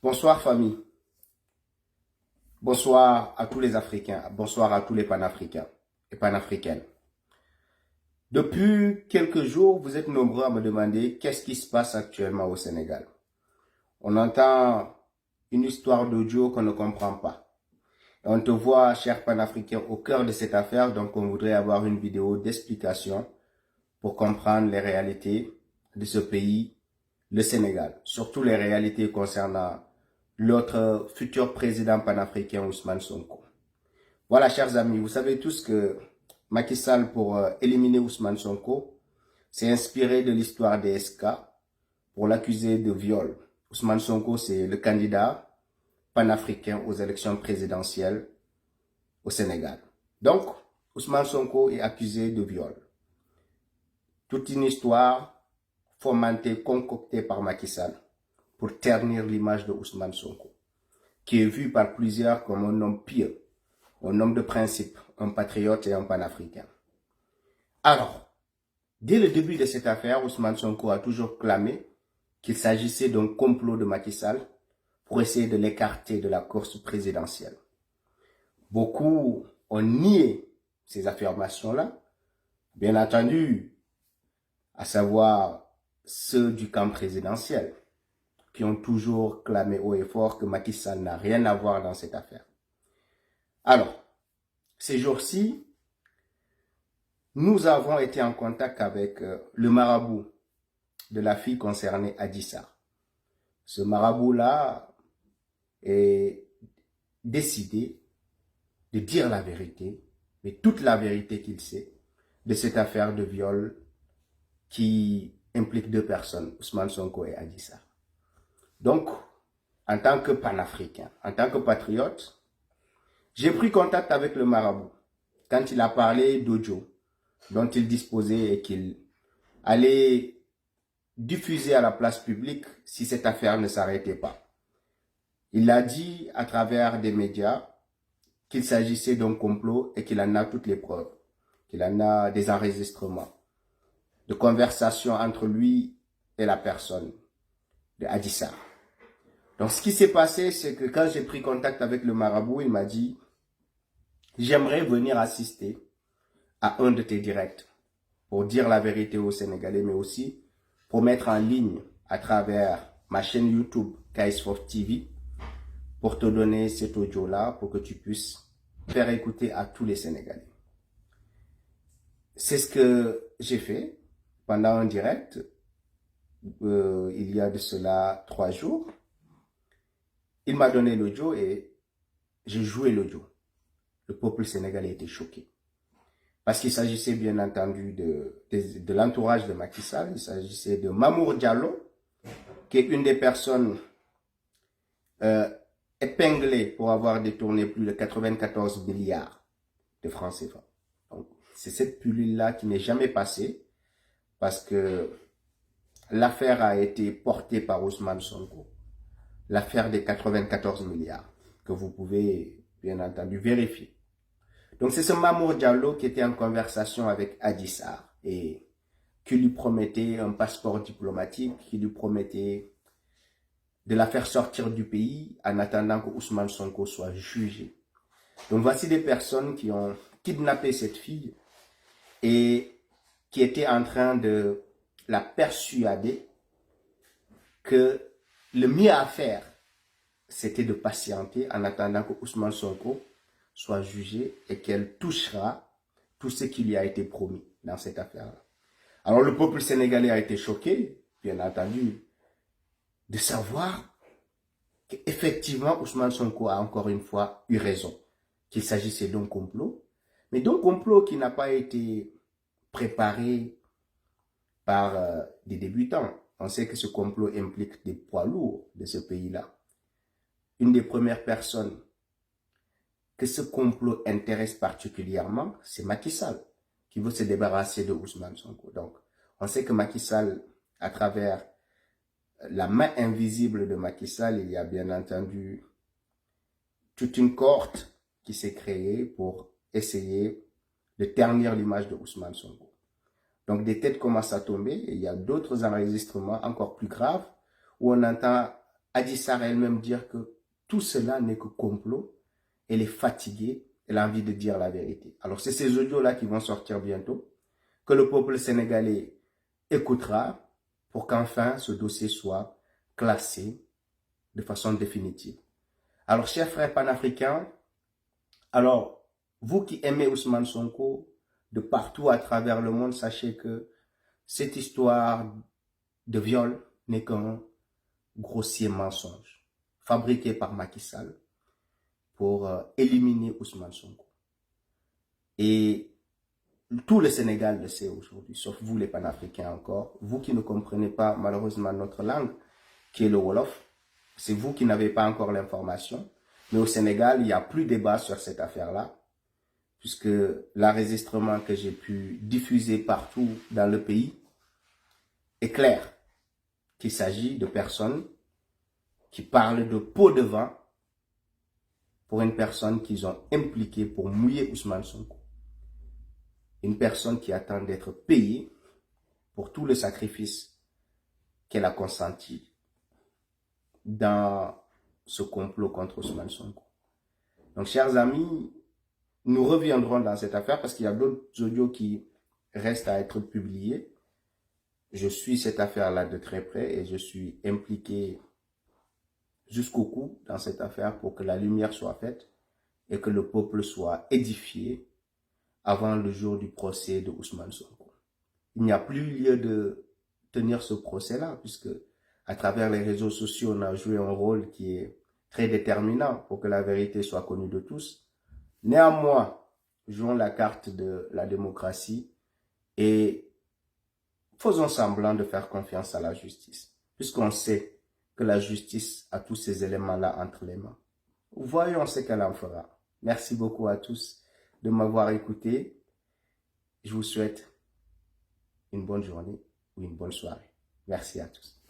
Bonsoir famille, bonsoir à tous les Africains, bonsoir à tous les panafricains et panafricaines. Depuis quelques jours, vous êtes nombreux à me demander qu'est-ce qui se passe actuellement au Sénégal. On entend une histoire d'audio qu'on ne comprend pas. Et on te voit, cher panafricain, au cœur de cette affaire, donc on voudrait avoir une vidéo d'explication pour comprendre les réalités de ce pays, le Sénégal, surtout les réalités concernant l'autre futur président panafricain Ousmane Sonko. Voilà, chers amis, vous savez tous que Macky Sall, pour éliminer Ousmane Sonko, s'est inspiré de l'histoire des SK pour l'accuser de viol. Ousmane Sonko, c'est le candidat panafricain aux élections présidentielles au Sénégal. Donc, Ousmane Sonko est accusé de viol. Toute une histoire fomentée, concoctée par Macky Sall pour ternir l'image de Ousmane Sonko, qui est vu par plusieurs comme un homme pieux, un homme de principe, un patriote et un panafricain. Alors, dès le début de cette affaire, Ousmane Sonko a toujours clamé qu'il s'agissait d'un complot de Macky Sall pour essayer de l'écarter de la course présidentielle. Beaucoup ont nié ces affirmations-là, bien entendu, à savoir ceux du camp présidentiel, qui ont toujours clamé haut et fort que Macky Sall n'a rien à voir dans cette affaire. Alors, ces jours-ci, nous avons été en contact avec le marabout de la fille concernée, Adissa. Ce marabout-là est décidé de dire la vérité, mais toute la vérité qu'il sait de cette affaire de viol qui implique deux personnes, Ousmane Sonko et Adissa. Donc, en tant que panafricain, en tant que patriote, j'ai pris contact avec le marabout quand il a parlé d'audio dont il disposait et qu'il allait diffuser à la place publique si cette affaire ne s'arrêtait pas. Il a dit à travers des médias qu'il s'agissait d'un complot et qu'il en a toutes les preuves, qu'il en a des enregistrements de conversations entre lui et la personne de Adissa. Donc ce qui s'est passé, c'est que quand j'ai pris contact avec le marabout, il m'a dit « J'aimerais venir assister à un de tes directs pour dire la vérité aux Sénégalais, mais aussi pour mettre en ligne à travers ma chaîne YouTube KS4 TV pour te donner cet audio-là pour que tu puisses faire écouter à tous les Sénégalais. » C'est ce que j'ai fait pendant un direct, il y a de cela 3 jours. Il m'a donné l'audio et j'ai joué l'audio. Le peuple sénégalais était choqué. Parce qu'il s'agissait bien entendu de l'entourage de Macky Sall, il s'agissait de Mamour Diallo, qui est une des personnes épinglées pour avoir détourné plus de 94 milliards de francs CFA. Donc, c'est cette pilule-là qui n'est jamais passée, parce que l'affaire a été portée par Ousmane Sonko. L'affaire des 94 milliards, que vous pouvez bien entendu vérifier. Donc c'est ce Mamour Diallo qui était en conversation avec Adissa et qui lui promettait un passeport diplomatique, qui lui promettait de la faire sortir du pays en attendant que Ousmane Sonko soit jugé. Donc voici des personnes qui ont kidnappé cette fille et qui étaient en train de la persuader que le mieux à faire, c'était de patienter en attendant que Ousmane Sonko soit jugé et qu'elle touchera tout ce qui lui a été promis dans cette affaire-là. Alors le peuple sénégalais a été choqué, bien entendu, de savoir qu'effectivement Ousmane Sonko a encore une fois eu raison, qu'il s'agissait d'un complot, mais d'un complot qui n'a pas été préparé par des débutants. On sait que ce complot implique des poids lourds de ce pays-là. Une des premières personnes que ce complot intéresse particulièrement, c'est Macky Sall, qui veut se débarrasser de Ousmane Sonko. Donc, on sait que Macky Sall, à travers la main invisible de Macky Sall, il y a bien entendu toute une cohorte qui s'est créée pour essayer de ternir l'image de Ousmane Sonko. Donc, des têtes commencent à tomber et il y a d'autres enregistrements encore plus graves où on entend Adji Sarr elle-même dire que tout cela n'est que complot. Elle est fatiguée, elle a envie de dire la vérité. Alors c'est ces audios-là qui vont sortir bientôt, que le peuple sénégalais écoutera pour qu'enfin ce dossier soit classé de façon définitive. Alors chers frères panafricains, alors vous qui aimez Ousmane Sonko de partout à travers le monde, sachez que cette histoire de viol n'est qu'un grossier mensonge fabriqué par Macky Sall pour éliminer Ousmane Sonko. Et tout le Sénégal le sait aujourd'hui, sauf vous les panafricains encore. Vous qui ne comprenez pas malheureusement notre langue, qui est le Wolof, c'est vous qui n'avez pas encore l'information. Mais au Sénégal, il n'y a plus de débat sur cette affaire-là, puisque l'enregistrement que j'ai pu diffuser partout dans le pays est clair qu'il s'agit de personnes qui parlent de pot de vin pour une personne qu'ils ont impliquée pour mouiller Ousmane Sonko. Une personne qui attend d'être payée pour tout le sacrifice qu'elle a consenti dans ce complot contre Ousmane Sonko. Donc, chers amis, nous reviendrons dans cette affaire parce qu'il y a d'autres audios qui restent à être publiés. Je suis cette affaire-là de très près et je suis impliqué jusqu'au cou dans cette affaire pour que la lumière soit faite et que le peuple soit édifié avant le jour du procès de Ousmane Sonko. Il n'y a plus lieu de tenir ce procès-là puisque à travers les réseaux sociaux, on a joué un rôle qui est très déterminant pour que la vérité soit connue de tous. Néanmoins, jouons la carte de la démocratie et faisons semblant de faire confiance à la justice, puisqu'on sait que la justice a tous ces éléments-là entre les mains. Voyons ce qu'elle en fera. Merci beaucoup à tous de m'avoir écouté. Je vous souhaite une bonne journée ou une bonne soirée. Merci à tous.